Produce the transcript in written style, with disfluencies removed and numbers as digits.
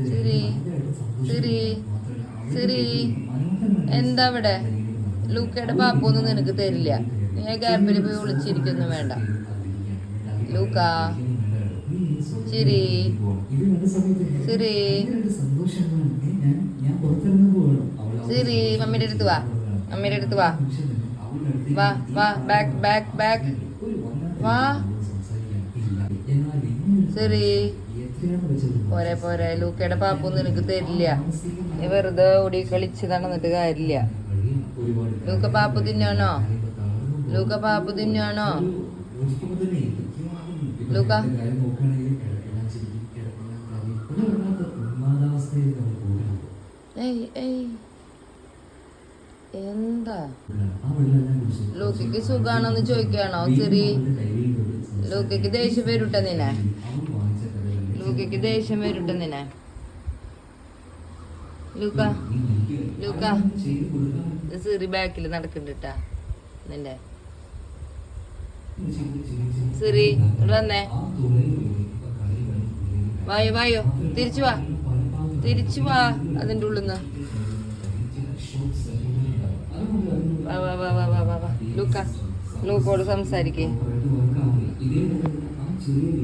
Siri Siri Siri എന്താ ഇവിടെ? ലൂക്കയുടെ പാപ്പൊന്നും നിനക്ക് തരില്ല. നീ ആ ഗ്യാപ്പിൽ പോയി ഒളിച്ചിരിക്കൊന്നും വേണ്ട. ലൂക്ക ചിരി സിരി സിരി മമ്മിയുടെ അടുത്ത് വാ. മമ്മിയുടെ അടുത്ത് വാ. വാ വാ ബാക്ക് ബാക്ക് ബാക്ക് വാ. സിരി പോരെ പോരെ. ലൂക്കയുടെ പാപ്പൊന്നും നിനക്ക് തരില്ല. നീ വെറുതെ ഓടി കളിച്ച് നടന്നിട്ട് കാര്യമില്ല. ലൂക്ക പാപ്പു തിന്നാണോ? ലൂക്ക പാപ്പു തിന്നാണോ? ലൂക്ക എന്താ? ലൂക്കയ്ക്ക് സുഖാണോന്ന് ചോദിക്കാണോ സിറി? ലൂക്കയ്ക്ക് ദേഷ്യം വരൂട്ട നിന്നെ. ലൂക്കയ്ക്ക് ദേഷ്യം വരൂട്ട നിന്നെ. ലൂക്ക ലൂക്ക സിറി ബാക്കിൽ നടക്കണ്ടിട്ടാ നിന്റെ. സിറി വന്നേ. വായോ വായോ തിരിച്ചു വാ. തിരിച്ചു വാ അതിൻ്റെ ഉള്ളിന്ന്. വാ വാ വാ വാ വാ വാ. ലൂക്ക ലൂക്കോട് സംസാരിക്കേ.